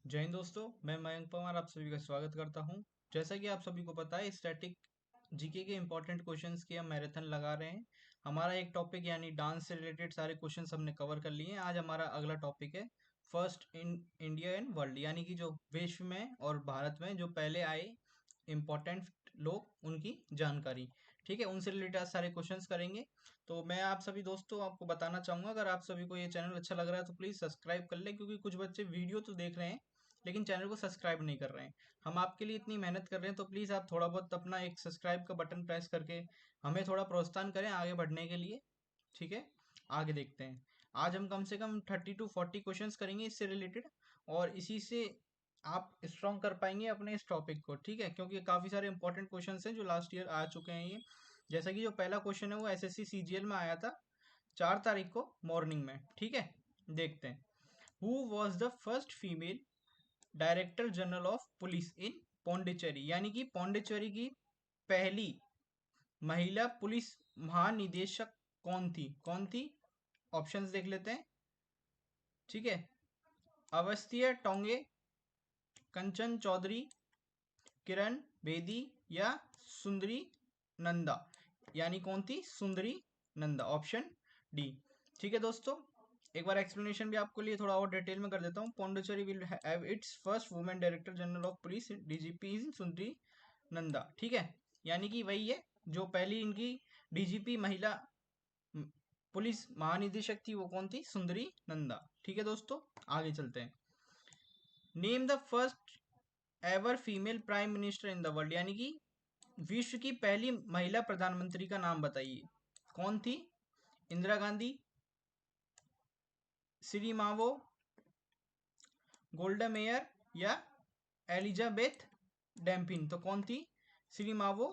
जय हिंद दोस्तों। मैं मयंक पवार आप सभी का स्वागत करता हूं। जैसा कि आप सभी को पता है, स्टैटिक जीके के इंपॉर्टेंट क्वेश्चंस की हम मैराथन लगा रहे हैं। हमारा एक टॉपिक यानी डांस से रिलेटेड सारे क्वेश्चंस हमने कवर कर लिए हैं। आज हमारा अगला टॉपिक है first in India and world, यानी कि जो विश्व में और भारत में जो पहले आए इम्पोर्टेंट लोग उनकी जानकारी। ठीक है, उनसे रिलेटेड आज सारे क्वेश्चंस करेंगे। तो मैं आप सभी दोस्तों आपको बताना चाहूंगा, अगर आप सभी को ये चैनल अच्छा लग रहा है तो प्लीज़ सब्सक्राइब कर लें, क्योंकि कुछ बच्चे वीडियो तो देख रहे हैं लेकिन चैनल को सब्सक्राइब नहीं कर रहे हैं। हम आपके लिए इतनी मेहनत कर रहे हैं, तो प्लीज़ आप थोड़ा बहुत अपना एक सब्सक्राइब का बटन प्रेस करके हमें थोड़ा प्रोत्साहन करें आगे बढ़ने के लिए। ठीक है, आगे देखते हैं। आज हम कम से कम 30 to 40 क्वेश्चंस करेंगे इससे रिलेटेड, और इसी से आप स्ट्रॉन्ग कर पाएंगे अपने इस टॉपिक को। ठीक है, क्योंकि काफ़ी सारे इंपॉर्टेंट क्वेश्चंस हैं जो लास्ट ईयर आ चुके हैं ये। जैसा कि जो पहला क्वेश्चन है वो एसएससी सीजीएल में आया था 4 तारीख को मॉर्निंग में। ठीक है, देखते हैं। Who was the first female director general of police in Pondicherry, यानी कि पौंडीचेरी की पहली महिला पुलिस महानिदेशक कौन थी? कौन थी? ऑप्शंस देख लेते हैं। ठीक है, अवस्थिया टोंगे, कंचन चौधरी, किरण बेदी, या सुंदरी नंदा। यानी कौन थी? सुंदरी नंदा, ऑप्शन डी। ठीक है दोस्तों, एक बार एक्सप्लेनेशन भी आपको लिए थोड़ा और डिटेल में कर देता हूँ। Pondicherry will have it's first women director general of police, DGP is सुंदरी नंदा। ठीक है, यानी कि वही है जो पहली इनकी डीजीपी महिला म, पुलिस महानिदेशक थी, वो कौन थी? सुंदरी नंदा। ठीक है दोस्तों, आगे चलते हैं। Name the first ever female prime minister in the world, यानी कि विश्व की पहली महिला प्रधानमंत्री का नाम बताइए। कौन थी? इंदिरा गांधी, श्री मावो, गोल्डा मेयर, या एलिजाबेथ डैम्पिन। तो कौन थी? श्री मावो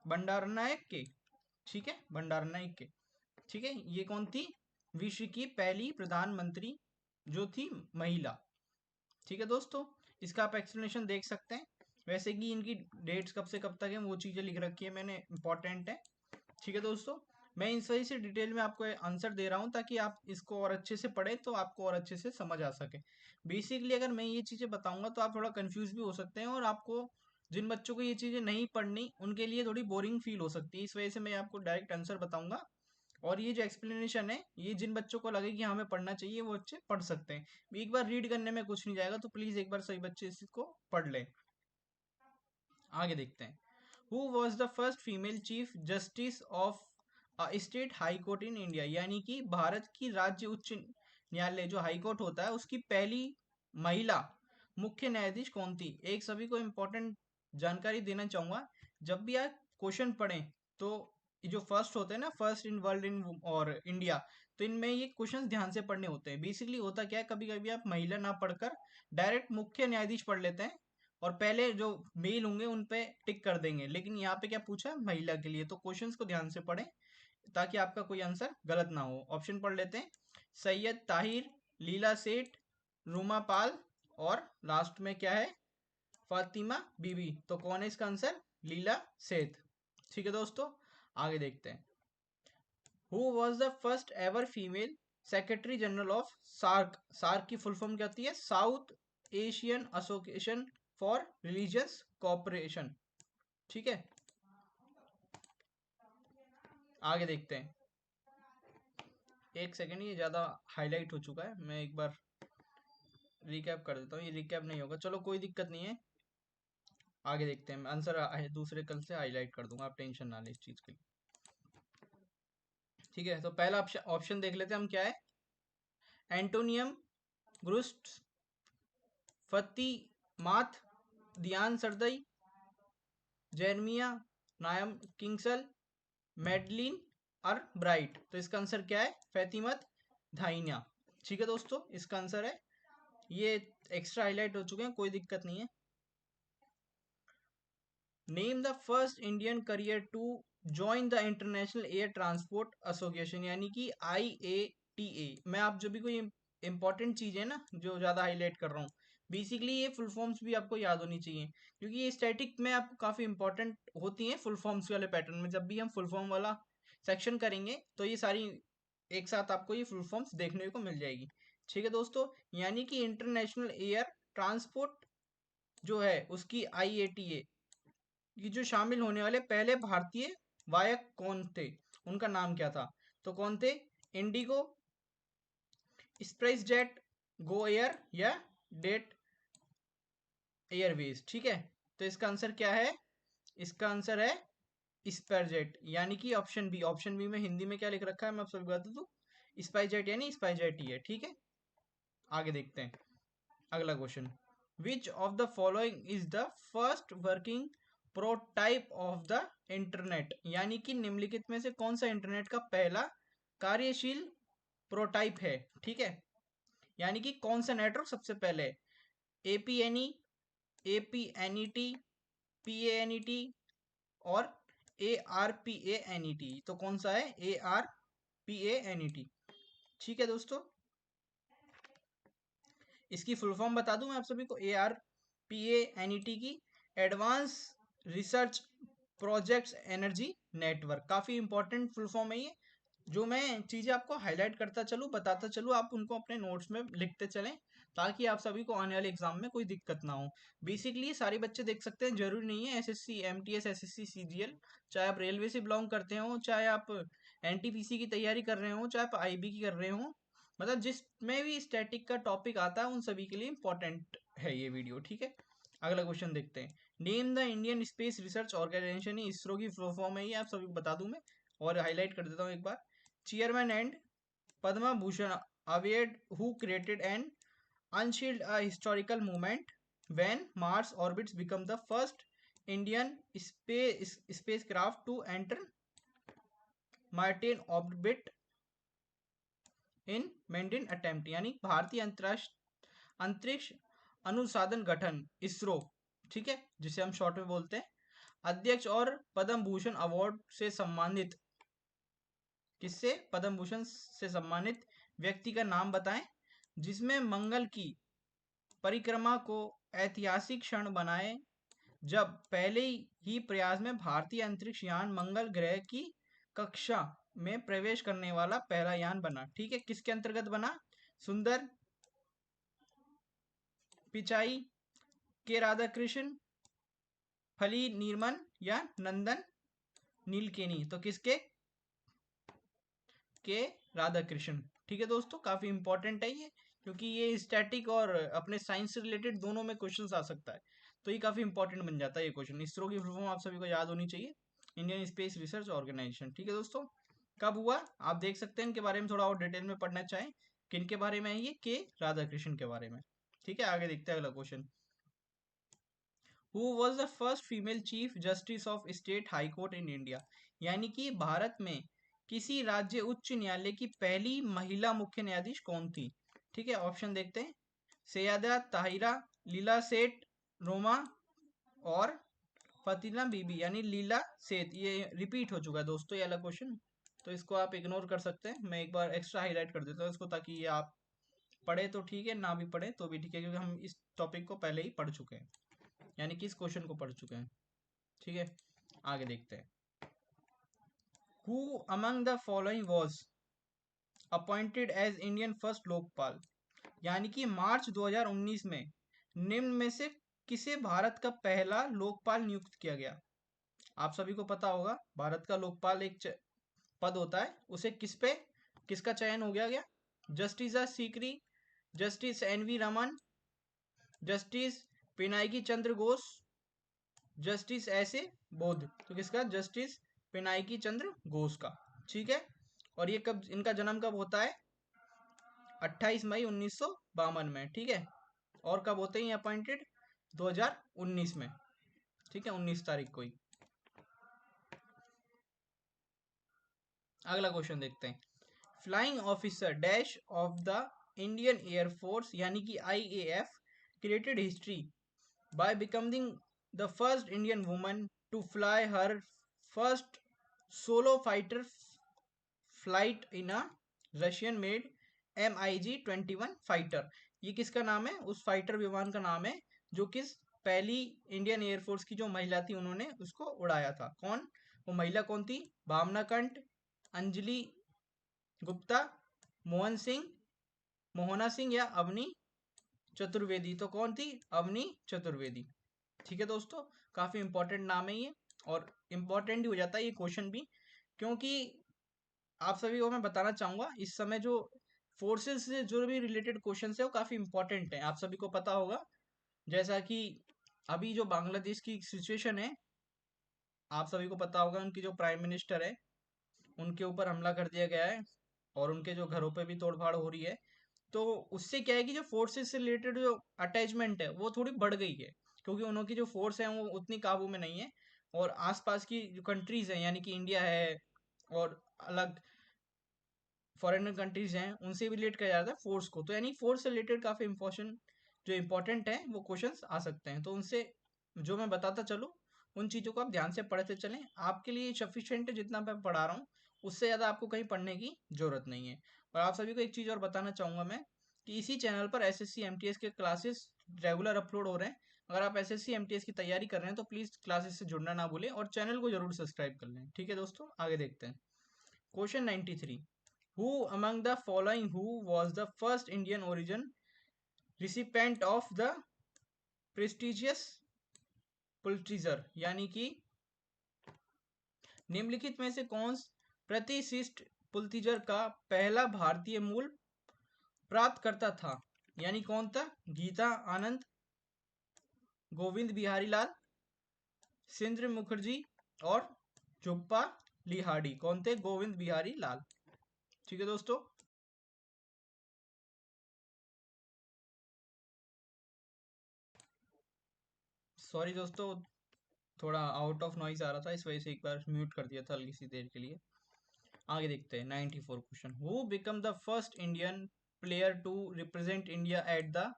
भंडारनायक के। ठीक है, भंडारनायक के। ठीक है, ये कौन थी? विश्व की पहली प्रधानमंत्री जो थी महिला। ठीक है दोस्तों, इसका आप एक्सप्लेनेशन देख सकते हैं। वैसे कि इनकी डेट्स कब से कब तक है वो चीज़ें लिख रखी है मैंने, इंपॉर्टेंट है। ठीक है दोस्तों, मैं इन सही से डिटेल में आपको आंसर दे रहा हूँ ताकि आप इसको और अच्छे से पढ़ें तो आपको और अच्छे से समझ आ सके। बेसिकली अगर मैं ये चीज़ें बताऊंगा तो आप थोड़ा कंफ्यूज भी हो सकते हैं, और आपको जिन बच्चों को ये चीज़ें नहीं पढ़नी उनके लिए थोड़ी बोरिंग फील हो सकती है। इस वजह से मैं आपको डायरेक्ट आंसर बताऊंगा, और ये जो एक्सप्लेनेशन है ये जिन बच्चों को लगे कि हमें पढ़ना चाहिए वो बच्चे पढ़ सकते हैं। एक बार रीड करने में कुछ नहीं जाएगा, तो प्लीज़ एक बार सही बच्चे इसको पढ़ लें। आगे देखते हैं। Who was the first female chief justice of state high court in India, यानी कि भारत की राज्य उच्च न्यायालय जो हाई कोर्ट होता है उसकी पहली महिला मुख्य न्यायाधीश कौन थी? एक सभी को इम्पोर्टेंट जानकारी देना चाहूंगा। जब भी आप क्वेश्चन पढ़ें तो ये जो फर्स्ट होते हैं ना, फर्स्ट इन वर्ल्ड इन और इंडिया, तो इनमें ये क्वेश्चंस ध्यान से पढ़ने होते हैं। बेसिकली होता क्या है, कभी कभी आप महिला ना पढ़कर डायरेक्ट मुख्य न्यायाधीश पढ़ लेते हैं और पहले जो मेल होंगे उन पे टिक कर देंगे, लेकिन यहाँ पे क्या पूछा है? महिला के लिए। तो क्वेश्चंस को ध्यान से पढ़ें ताकि आपका कोई आंसर गलत ना हो। ऑप्शन पढ़ लेते हैं। सैयद ताहिर, लीला सेठ, रूमा पाल, और लास्ट में क्या है? फातिमा बीबी। तो कौन है इसका आंसर? लीला सेठ। ठीक है दोस्तों, आगे देखते हैं। Who was the first ever female secretary general of SAARC? SAARC की फुल फॉर्म क्या होती है? South Asian Association for Religious Cooperation. ठीक है, आगे देखते हैं। एक सेकेंड, ये ज़्यादा हाईलाइट हो चुका है, मैं एक बार रिकैप कर देता हूँ। ये रिकैप नहीं होगा, चलो कोई दिक्कत नहीं है। आगे देखते हैं, आंसर दूसरे कल से हाईलाइट कर दूंगा, आप टेंशन ना लें इस चीज़ के लिए। ठीक है, तो पहला ऑप्शन देख लेते हैं हम, क्या है? एंटोनियम ग्रुस्ट, फती माथ, दियान सरदई, जेरमिया नायम किंगसल, मेडलिन और ब्राइट। तो इसका आंसर क्या है? फैतिमत धाइना। ठीक है दोस्तों, इसका आंसर है। ये एक्स्ट्रा हाईलाइट हो चुके हैं, कोई दिक्कत नहीं है। Name the first Indian carrier to join the International Air Transport Association, यानी कि IATA। मैं आप जो भी कोई इंपॉर्टेंट चीज़ है ना जो ज़्यादा हाईलाइट कर रहा हूँ, बेसिकली ये फुल फॉर्म्स भी आपको याद होनी चाहिए, क्योंकि ये स्टैटिक में आपको काफ़ी इंपॉर्टेंट होती हैं फुल फॉर्म्स वाले पैटर्न में। जब भी हम फुल फॉर्म वाला सेक्शन करेंगे तो ये सारी एक साथ आपको ये फुल फॉर्म्स देखने को मिल जाएगी। ठीक है दोस्तों, यानी कि इंटरनेशनल एयर ट्रांसपोर्ट जो है उसकी IATA की जो शामिल होने वाले पहले भारतीय वायक कौन थे, उनका नाम क्या था? तो कौन थे? Indigo, spice jet, Go Air या डेट एयरवेज। ठीक है, तो इसका आंसर क्या है? इसका आंसर है स्पाइसजेट, यानी कि ऑप्शन बी। ऑप्शन बी में हिंदी में क्या लिख रखा है मैं आप सभी बता दूं, स्पाइसजेट यानी स्पाइसजेट ही है। ठीक है, आगे देखते हैं अगला question. Which of the following is the first working prototype of the internet, यानी कि निम्नलिखित में से कौन सा इंटरनेट का पहला कार्यशील प्रोटाइप है? ठीक है, यानी कि कौन सा नेटवर्क सबसे पहले? APNE, APNET, PANET और ARPANET। तो कौन सा है? ARPANET। ठीक है दोस्तों, इसकी फुल फॉर्म बता दूं मैं आप सभी को। ARPANET की advance research projects energy network, काफी इंपॉर्टेंट फुल फॉर्म है ये। जो मैं चीजें आपको हाईलाइट करता चलूँ, बताता चलूँ, आप उनको अपने नोट्स में लिखते चलें, ताकि आप सभी को आने वाले एग्जाम में कोई दिक्कत ना हो। बेसिकली ये सारे बच्चे देख सकते हैं, जरूरी नहीं है SSC MTS SSC CGL, चाहे आप रेलवे से बिलोंग करते हो, चाहे आप NTPC की तैयारी कर रहे हो, चाहे आप IB की कर रहे हो, मतलब जिसमें भी स्टैटिक का टॉपिक आता है उन सभी के लिए इंपॉर्टेंट है ये वीडियो। ठीक है, अगला क्वेश्चन देखते हैं। Name the Indian Space Research Organisation, ISRO की फुल फॉर्म है ये, आप सभी को बता दूं मैं और हाईलाइट कर देता हूँ एक बार। Chairman and Padma Bhushan award who created an unshield a historical moment when Mars orbits become the first Indian spacecraft to enter Martian orbit in maintain attempt, यानी भारतीय अंतरिक्ष अनुसंधान गठन इसरो, ठीक है, जिसे हम शॉर्ट में बोलते हैं, अध्यक्ष और पद्म भूषण अवार्ड से सम्मानित, किससे? पद्म भूषण से सम्मानित व्यक्ति का नाम बताएं जिसमें मंगल की परिक्रमा को ऐतिहासिक क्षण बनाए जब पहले ही प्रयास में भारतीय अंतरिक्ष यान मंगल ग्रह की कक्षा में प्रवेश करने वाला पहला यान बना। ठीक है, किसके अंतर्गत बना? सुंदर पिचाई, के राधाकृष्ण, फली नीरमन या नंदन नीलकेनी? तो किसके? के राधाकृष्ण। ठीक है दोस्तों, काफी इंपॉर्टेंट है ये, क्योंकि ये स्टैटिक और अपने साइंस से रिलेटेड दोनों में क्वेश्चन आ सकता है, तो ये काफी इंपॉर्टेंट बन जाता है ये क्वेश्चन। इसरो की फुल फॉर्म आप सभी को याद होनी चाहिए, इंडियन स्पेस रिसर्च ऑर्गेनाइजेशन। ठीक है दोस्तों, कब हुआ आप देख सकते हैं, इनके बारे में थोड़ा और डिटेल में पढ़ना चाहें, किनके बारे में है ये? के राधाकृष्ण के बारे में। ठीक है, आगे देखते हैं अगला question. Who was the first female chief justice of state high court in India, यानी कि भारत में किसी राज्य उच्च न्यायालय की पहली महिला मुख्य न्यायाधीश कौन थी? ठीक है, ऑप्शन देखते हैं। सैयदा ताहिरा, लीला सेठ, रोमा और फतीमा बीबी, यानी लीला सेठ। ये रिपीट हो चुका है दोस्तों ये वाला क्वेश्चन, तो इसको आप इग्नोर कर सकते हैं। मैं एक बार एक्स्ट्रा हाईलाइट कर देता हूँ इसको, ताकि ये आप पढ़े तो ठीक है, ना भी पढ़े तो भी ठीक है, क्योंकि हम इस टॉपिक को पहले ही पढ़ चुके हैं, यानी कि इस क्वेश्चन को पढ़ चुके हैं। ठीक है, आगे देखते हैं। Who among the following was appointed as Indian first Lokpal, यानी कि मार्च 2019 में निम्न में से किसे भारत का पहला लोकपाल नियुक्त किया गया? आप सभी को पता होगा, भारत का लोकपाल एक पद होता है, उसे किसका चयन हो गया? Justice Sikri, justice NV Raman, justice Pinaki Chandra Ghosh, justice ऐसे बोध। तो किसका? जस्टिस पिनाकी चंद्र घोष का। ठीक है, और ये कब, इनका जन्म कब होता है? 28 मई 1952 में। ठीक है, और कब होते हैं ये अपॉइंटेड? 2019 में। ठीक है, 19 तारीख को ही। अगला क्वेश्चन देखते हैं। Flying officer dash of the Indian air force, यानी कि IAF created history by becoming the first Indian woman to fly her first solo fighter flight in a Russian made MiG-21 fighter. ये किसका नाम है? उस फाइटर विमान का नाम है जो किस पहली इंडियन एयरफोर्स की जो महिला थी उन्होंने उसको उड़ाया था। कौन? वो महिला कौन थी? भावना कंठ, अंजलि गुप्ता, मोहन सिंह मोहना सिंह या अवनी चतुर्वेदी? तो कौन थी? अवनी चतुर्वेदी। ठीक है दोस्तों, काफी इंपॉर्टेंट नाम है ये, और इम्पोर्टेंट ही हो जाता है ये क्वेश्चन भी, क्योंकि आप सभी को मैं बताना चाहूंगा इस समय जो फोर्सेस से जो भी रिलेटेड क्वेश्चन है वो काफी इंपॉर्टेंट है। आप सभी को पता होगा, जैसा कि अभी जो बांग्लादेश की सिचुएशन है, आप सभी को पता होगा उनकी जो प्राइम मिनिस्टर है उनके ऊपर हमला कर दिया गया है, और उनके जो घरों पे भी तोड़फाड़ हो रही है। तो उससे क्या है कि जो फोर्सेस से रिलेटेड जो अटैचमेंट है वो थोड़ी बढ़ गई है, क्योंकि उनकी जो फोर्स है वो उतनी काबू में नहीं है, और आसपास की जो कंट्रीज हैं यानी कि इंडिया है और अलग फॉरेन कंट्रीज हैं उनसे भी रिलेट किया जाता है फोर्स को। तो यानी फोर्स से रिलेटेड काफी इंपॉर्टेंट जो इंपॉर्टेंट है वो क्वेश्चंस आ सकते हैं, तो उनसे जो मैं बताता चलूँ उन चीज़ों को आप ध्यान से पढ़ते चलें, आपके लिए सफिशियंट है जितना मैं पढ़ा रहा हूँ, उससे ज़्यादा आपको कहीं पढ़ने की जरूरत नहीं है। और आप सभी को एक चीज़ और बताना चाहूँगा मैं, कि इसी चैनल पर एसएससी एमटीएस के क्लासेस रेगुलर अपलोड हो रहे हैं। अगर आप एसएससी एमटीएस की तैयारी कर रहे हैं तो प्लीज़ क्लासेस से जुड़ना ना भूलें और चैनल को जरूर सब्सक्राइब कर लें। ठीक है दोस्तों, आगे देखते हैं। Question 93, who among the following who was the first Indian origin recipient of the prestigious Pulitzer? यानी कि निम्नलिखित में से कौन प्रतिष्ठित पुलित्जर का पहला भारतीय मूल प्राप्त करता था? यानी कौन था? गीता आनंद, गोविंद बिहारी लाल, सिंद्र मुखर्जी और झुप्पा लिहाड़ी? कौन थे? गोविंद बिहारी लाल। ठीक है दोस्तों, सॉरी दोस्तों, थोड़ा आउट ऑफ नॉइज आ रहा था, इस वजह से एक बार म्यूट कर दिया था हल्की सी देर के लिए। आगे देखते हैं 94 question, who became the first Indian player to represent India at the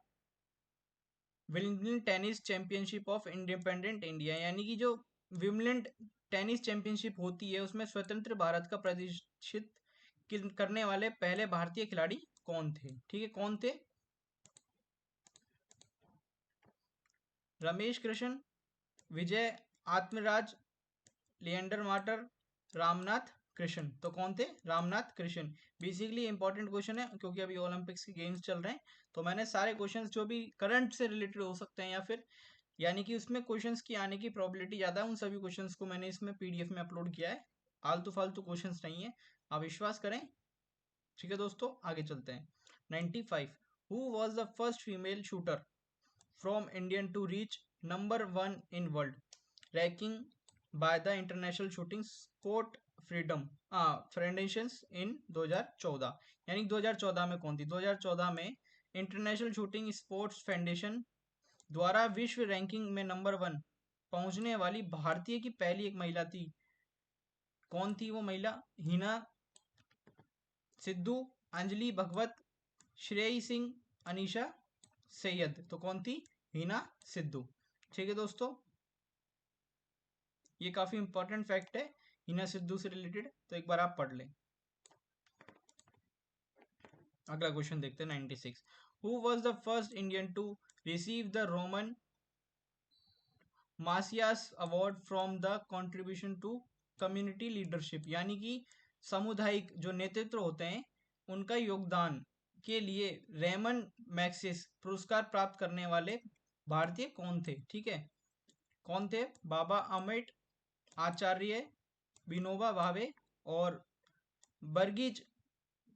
Wimbledon tennis championship of independent India? यानी कि जो विम्बलडन टेनिस चैंपियनशिप होती है उसमें स्वतंत्र भारत का प्रतिष्ठित करने वाले पहले भारतीय खिलाड़ी कौन थे? ठीक है, कौन थे? रमेश कृष्ण, विजय आत्मराज, लिएंडर मार्टर, रामनाथ कृष्ण? तो कौन थे? Ramnath Krishna. Basically important question है, क्योंकि अभी ओलंपिक्स के गेम्स चल रहे हैं, तो मैंने सारे क्वेश्चंस जो भी करंट से रिलेटेड हो सकते हैं या फिर यानी कि उसमें क्वेश्चंस की आने की प्रोबेबिलिटी ज़्यादा है, उन सभी क्वेश्चंस को मैंने इसमें पीडीएफ में अपलोड किया है। आलतू फालतू क्वेश्चंस नहीं है, आप विश्वास करें। ठीक है दोस्तों, आगे चलते हैं। 95, who was the first female shooter from Indian to reach number 1 in world ranking by the International Shooting Sport Freedom Foundation in 2014? यानी 2014 में कौन थी? 2014 में इंटरनेशनल शूटिंग स्पोर्ट्स फाउंडेशन द्वारा विश्व रैंकिंग में नंबर 1 पहुंचने वाली भारतीय की पहली एक महिला थी। कौन थी वो महिला? हिना सिद्धू, अंजलि भगवत, श्रेयसी सिंह, अनीशा सैयद? तो कौन थी? हिना सिद्धू। ठीक है दोस्तों, ये काफी इंपॉर्टेंट फैक्ट है हिना सिद्धू से रिलेटेड, तो एक बार आप पढ़ लें। अगला क्वेश्चन देखते हैं 96, who was the first Indian to receive the Ramon Magsaysay award from the contribution to community leadership? यानी कि सामुदायिक जो नेतृत्व होते हैं उनका योगदान के लिए रेमन मैक्सिस पुरस्कार प्राप्त करने वाले भारतीय कौन थे? ठीक है, कौन थे? बाबा अमिट, आचार्य विनोबा भावे और बर्गिज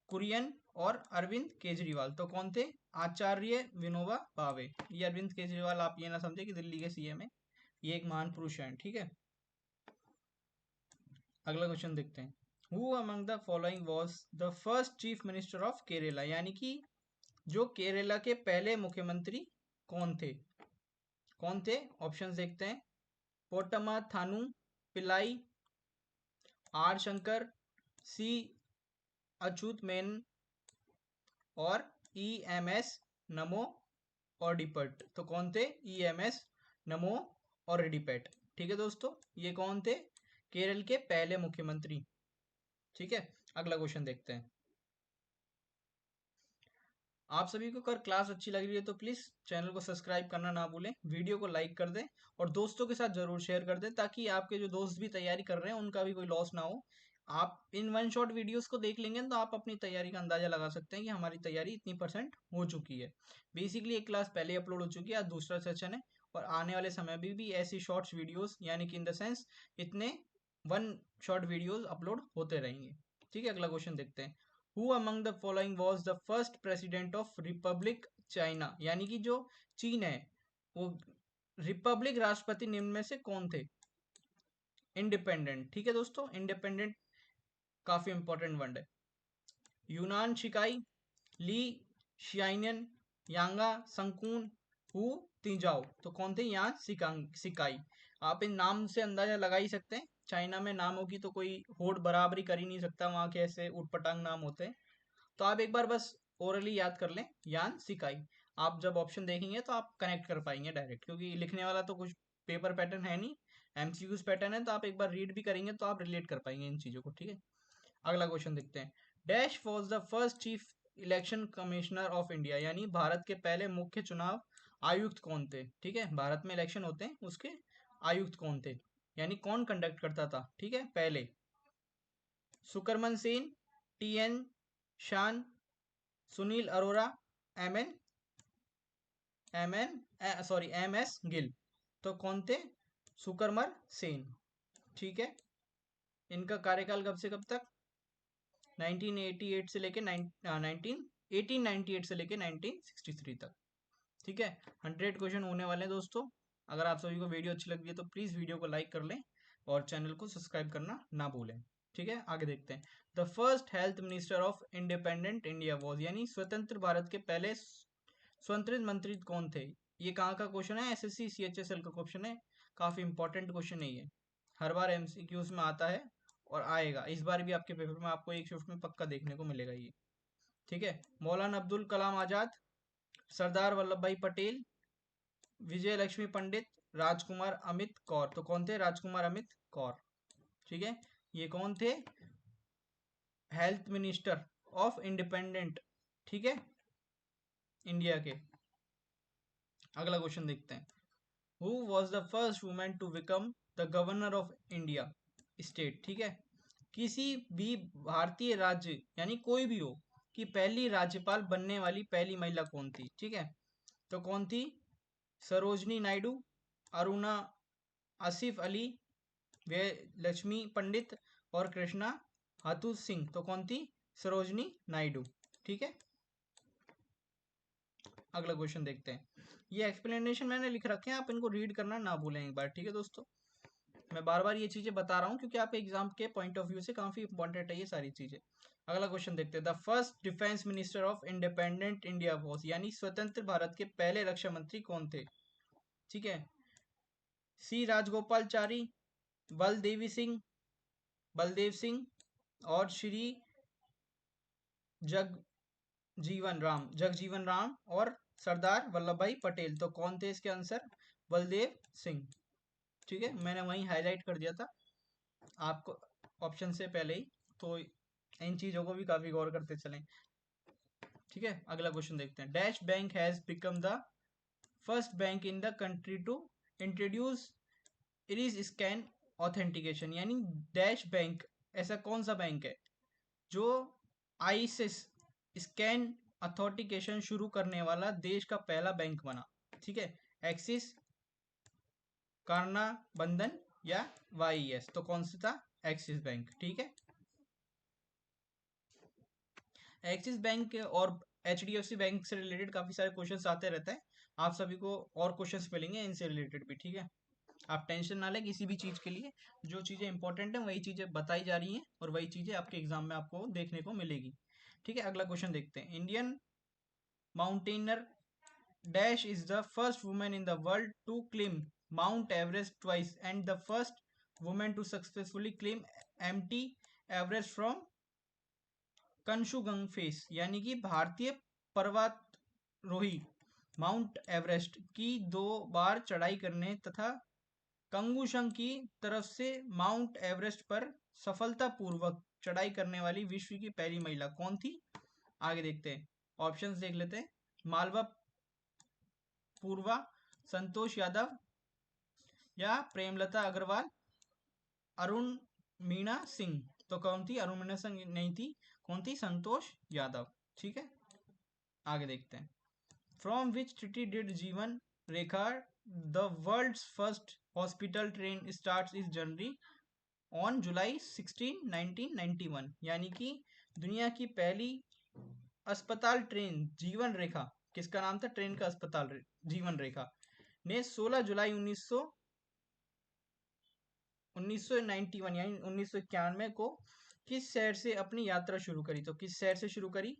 कुरियन और अरविंद केजरीवाल? तो कौन थे? आचार्य विनोबा भावे। ये अरविंद केजरीवाल आप ये ना समझे कि दिल्ली के सीएम है, ये एक महान पुरुष है। ठीक है, अगला क्वेश्चन देखते हैं, who among the following was the first chief minister of Kerala? यानी कि जो केरला के पहले मुख्यमंत्री कौन थे? कौन थे? ऑप्शंस देखते हैं, पोटमा थानू पिलाई, आर शंकर, सी अच्युत मेन और ई एम एस नमो और डिपट? तो कौन थे? ई एम एस नमो और रिडिपेट। ठीक है दोस्तों, ये कौन थे? केरल के पहले मुख्यमंत्री। ठीक है, अगला क्वेश्चन देखते हैं। आप सभी को अगर क्लास अच्छी लग रही है तो प्लीज चैनल को सब्सक्राइब करना ना भूलें, वीडियो को लाइक कर दें और दोस्तों के साथ जरूर शेयर कर दें, ताकि आपके जो दोस्त भी तैयारी कर रहे हैं उनका भी कोई लॉस ना हो। आप इन वन शॉट वीडियोस को देख लेंगे तो आप अपनी तैयारी का अंदाजा लगा सकते हैं कि हमारी तैयारी इतनी परसेंट हो चुकी है। बेसिकली एक क्लास पहले अपलोड हो चुकी है, आज दूसरा सेशन है, और आने वाले समय में भी ऐसी शॉर्ट्स वीडियोस यानी कि इन द सेंस इतने वन शॉर्ट वीडियोस अपलोड होते रहेंगे। ठीक है, अगला क्वेश्चन देखते हैं। Who among the following was the first president of Republic China, यानी कि जो चीन है वो रिपब्लिक राष्ट्रपति निम्न में से कौन थे? इंडिपेंडेंट, ठीक है दोस्तों, इंडिपेंडेंट काफी इंपॉर्टेंट वर्ड है। यूनान शिकाई, ली शियाइनन, यांगा संकून, हु तिजाओ, तो कौन थे? यान सिकाई। आप इन नाम से अंदाजा लगा ही सकते हैं, चाइना में नामों की तो कोई होड़ बराबरी कर ही नहीं सकता, वहां के ऐसे उटपटांग नाम होते हैं। तो आप एक बार बस ओरली याद कर लें, यान सिकाई। आप जब ऑप्शन देखेंगे तो आप कनेक्ट कर पाएंगे डायरेक्ट, क्योंकि लिखने वाला तो कुछ पेपर पैटर्न है नहीं, एमसीक्यूज पैटर्न है, तो आप एक बार रीड भी करेंगे तो आप रिलेट कर पाएंगे इन चीजों को। ठीक है, अगला क्वेश्चन देखते हैं। Dash was the first chief election commissioner of India, यानी भारत के पहले मुख्य चुनाव आयुक्त कौन थे? ठीक है, भारत में इलेक्शन होते हैं, उसके आयुक्त कौन थे, यानी कौन कंडक्ट करता था? ठीक है, पहले सुकरमन Sen, T N Seshan, Sunil Arora, M N M S Gill, तो कौन थे? सुकरमन सेन। ठीक है, इनका कार्यकाल कब से कब तक? 1988 से लेके 1898 से लेके 1963 तक। ठीक है, 100 क्वेश्चन होने वाले हैं दोस्तों। अगर आप सभी को वीडियो अच्छी लगी है तो प्लीज वीडियो को लाइक कर लें और चैनल को सब्सक्राइब करना ना भूलें। ठीक है, आगे देखते हैं। The first health minister of independent India was, यानी स्वतंत्र भारत के पहले स्वतंत्र मंत्री कौन थे? ये कहाँ का क्वेश्चन है? एसएससी सीएचएसएल का क्वेश्चन है, काफी इंपॉर्टेंट क्वेश्चन है ये, हर बार एमसीक्यूज में आता है और आएगा, इस बार भी आपके पेपर में आपको एक शिफ्ट में पक्का देखने को मिलेगा ये। ठीक है, मौलाना अब्दुल कलाम आजाद, सरदार वल्लभ भाई पटेल, विजय लक्ष्मी पंडित, राजकुमार अमित कौर, तो कौन थे? राजकुमार अमित कौर। ठीक है, ये कौन थे? हेल्थ मिनिस्टर ऑफ इंडिपेंडेंट, ठीक है, इंडिया के। अगला क्वेश्चन देखते हैं। Who was the first women to become the governor of India state? ठीक है, किसी भी भारतीय राज्य यानी कोई भी हो कि पहली राज्यपाल बनने वाली पहली महिला कौन थी? ठीक है, तो कौन थी? सरोजनी नायडू, अरुणा आसिफ अली, वे लक्ष्मी पंडित और कृष्णा हाथू सिंह, तो कौन थी? सरोजनी नायडू। ठीक है, अगला क्वेश्चन देखते हैं। ये एक्सप्लेनेशन मैंने लिख रखे हैं, आप इनको रीड करना ना भूलें एक बार। ठीक है दोस्तों, मैं बार बार ये चीजें बता रहा हूँ क्योंकि आप एग्जाम के पॉइंट ऑफ व्यू से काफी इंपॉर्टेंट है ये सारी चीजें। अगला क्वेश्चन देखते हैं। The first defence minister of independent India was, यानी स्वतंत्र भारत के पहले रक्षा मंत्री कौन थे? ठीक है, सी राजगोपालचारी, बलदेव सिंह और श्री जगजीवन राम और सरदार वल्लभ भाई पटेल, तो कौन थे इसके आंसर? बलदेव सिंह। ठीक है, मैंने वहीं हाईलाइट कर दिया था आपको ऑप्शन से पहले ही, तो इन चीजों को भी काफी गौर करते चलें। ठीक है, अगला क्वेश्चन देखते हैं। Dash bank has become the first bank in the country to introduce iris scan authentication, यानी डैश बैंक ऐसा कौन सा बैंक है जो आईसिस स्कैन ऑथेंटिकेशन शुरू करने वाला देश का पहला बैंक बना? ठीक है, एक्सिस, करना बंधन या वाईएस, तो कौन सा था? Axis bank. ठीक है, एक्सिस बैंक और एचडीएफसी बैंक से रिलेटेड काफी सारे क्वेश्चंस आते रहते हैं, आप सभी को और क्वेश्चंस मिलेंगे इनसे रिलेटेड भी। ठीक है, आप टेंशन ना लें किसी भी चीज के लिए, जो चीजें इंपॉर्टेंट है वही चीजें बताई जा रही हैं और वही चीजें आपके एग्जाम में आपको देखने को मिलेगी। ठीक है, अगला क्वेश्चन देखते हैं। Indian mountaineer dash is the first women in the world to claim Mount Everest twice and the first women to successfully claim empty Everest from Kangshung face, यानी कि भारतीय पर्वतारोही माउंट एवरेस्ट की 2 बार चढ़ाई करने तथा कंगुशंग की तरफ से माउंट एवरेस्ट पर सफलतापूर्वक चढ़ाई करने वाली विश्व की पहली महिला कौन थी? आगे देखते हैं, ऑप्शंस देख लेते हैं। मालवा पूर्वा, संतोष यादव या प्रेमलता अग्रवाल, अरुण मीणा सिंह, तो कौन थी? अरुणिमा सिंह नहीं थी, कौन थी? संतोष यादव। ठीक है, आगे देखते हैं। From which city did Jeevan Rekha the world's first hospital train start its journey on July 16 1991, यानी कि दुनिया की पहली अस्पताल ट्रेन जीवन रेखा, किसका नाम था ट्रेन का? अस्पताल जीवन रेखा ने 16 जुलाई 1991 यानी 1991 को किस शहर से अपनी यात्रा शुरू करी? तो किस शहर से शुरू करी?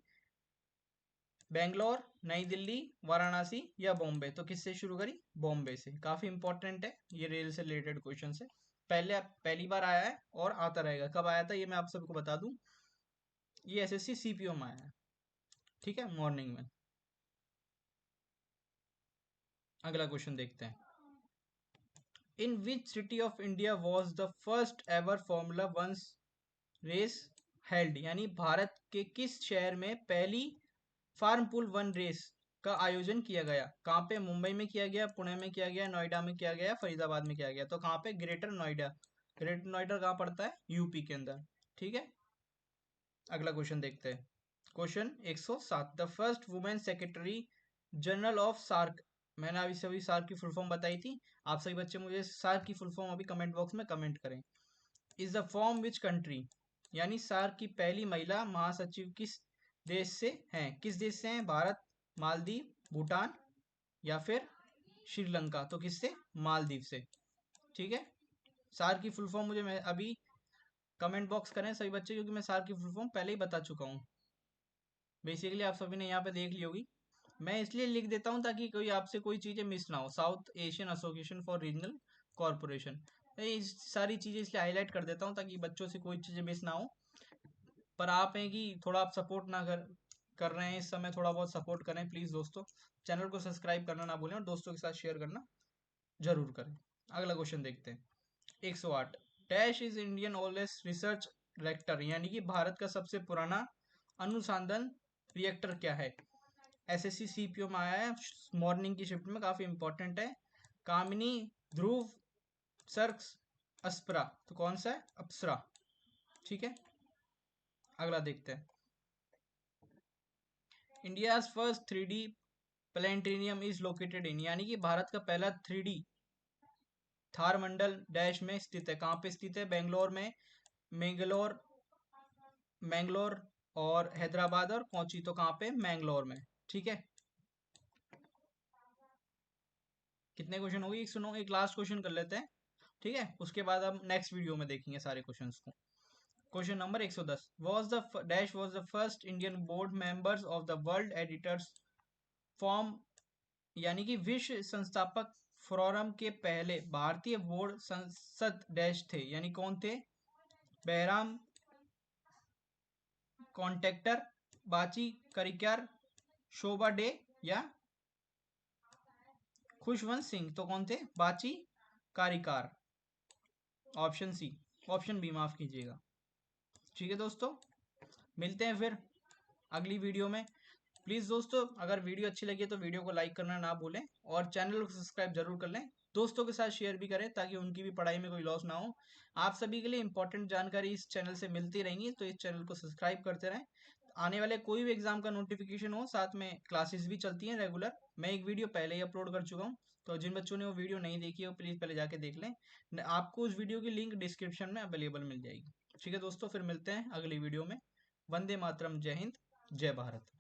बेंगलोर, नई दिल्ली, वाराणसी या बॉम्बे? तो किससे शुरू करी? बॉम्बे से। काफी इंपॉर्टेंट है, ये रेल से रिलेटेड क्वेश्चन है। पहली बार आया है और आता रहेगा। कब आया था ये मैं आप सबको बता दूं, ये एसएससी सीपीओ में आया है। ठीक है, मॉर्निंग में। अगला क्वेश्चन देखते हैं। In which city of India was the first ever formula one race held, यानी भारत के किस शहर में पहली फार्म पुल वन रेस का आयोजन किया गया? कहाँ पे? मुंबई में किया गया, पुणे में किया गया, नोएडा में किया गया, फरीदाबाद में किया गया। तो कहाँ पे? ग्रेटर नोएडा। ग्रेटर नोएडा कहाँ पड़ता है? यूपी के अंदर। ठीक है, अगला क्वेश्चन देखते हैं। Question 107, the first women secretary general of SAARC, मैंने अभी सभी सार्क की फुल फॉर्म बताई थी। आप सभी बच्चे मुझे सार्क की फुल फॉर्म अभी कमेंट बॉक्स में कमेंट करें। Is the form which country, यानी सार्क की पहली महिला महासचिव किस देश से हैं? किस देश से हैं? भारत, मालदीव, भूटान या फिर श्रीलंका? तो किससे? मालदीव से। ठीक है, सार्क की फुल फॉर्म मुझे मैं अभी कमेंट बॉक्स करें सभी बच्चे, क्योंकि मैं सार्क की फुल फॉर्म पहले ही बता चुका हूँ। बेसिकली आप सभी ने यहाँ पे देख ली होगी। मैं इसलिए लिख देता हूँ ताकि कोई आपसे कोई चीजें मिस ना हो। South Asian Association for regional corporation, ये सारी चीजें इसलिए हाईलाइट कर देता हूँ ताकि बच्चों से कोई चीजें मिस ना हो। पर आप हैं कि थोड़ा आप सपोर्ट ना कर रहे हैं इस समय, थोड़ा बहुत सपोर्ट करें प्लीज दोस्तों। चैनल को सब्सक्राइब करना ना भूलें और दोस्तों के साथ शेयर करना जरूर करें। अगला क्वेश्चन देखते हैं। 108, dash is Indian oldest research reactor, यानी कि भारत का सबसे पुराना अनुसंधान रिएक्टर क्या है? एसएससी सीपीओ में आया है, मॉर्निंग की शिफ्ट में, काफी इंपॉर्टेंट है। कामिनी, ध्रुव, सर्क्स, अस्प्रा। तो कौन सा है? अप्सरा। ठीक है, अगला देखते हैं। India first 3D planetarium is located in, यानी कि भारत का पहला 3D थार मंडल डैश में स्थित है। कहाँ पे स्थित है? बेंगलोर में, मैंगलोर, मैंगलोर और हैदराबाद और कोची। तो कहाँ पे? मैंगलोर में। ठीक है, कितने क्वेश्चन हो गए? एक सुनो, एक लास्ट क्वेश्चन कर लेते हैं। ठीक है, उसके बाद हम नेक्स्ट वीडियो में देखेंगे सारे क्वेश्चंस को। Question number 110, was the dash was the first Indian board members of the world editors form, यानी कि विश्व संस्थापक फोरम के पहले भारतीय बोर्ड संसद डैश थे, यानी कौन थे? बहराम कॉन्ट्रैक्टर, बाची करिक्यार, शोभा डे या खुशवंत सिंह? तो कौन थे? बाची कारिकार। ऑप्शन सी, ऑप्शन बी माफ कीजिएगा। ठीक है दोस्तों, मिलते हैं फिर अगली वीडियो में। प्लीज दोस्तों, अगर वीडियो अच्छी लगी है तो वीडियो को लाइक करना ना भूलें और चैनल को सब्सक्राइब जरूर कर लें। दोस्तों के साथ शेयर भी करें ताकि उनकी भी पढ़ाई में कोई लॉस ना हो। आप सभी के लिए इंपॉर्टेंट जानकारी इस चैनल से मिलती रहेंगी, तो इस चैनल को सब्सक्राइब करते रहें। आने वाले कोई भी एग्जाम का नोटिफिकेशन हो, साथ में क्लासेस भी चलती हैं रेगुलर। मैं एक वीडियो पहले ही अपलोड कर चुका हूँ, तो जिन बच्चों ने वो वीडियो नहीं देखी हो प्लीज पहले जाके देख लें। आपको उस वीडियो की लिंक डिस्क्रिप्शन में अवेलेबल मिल जाएगी। ठीक है दोस्तों, फिर मिलते हैं अगली वीडियो में। वंदे मातरम, जय हिंद, जय भारत।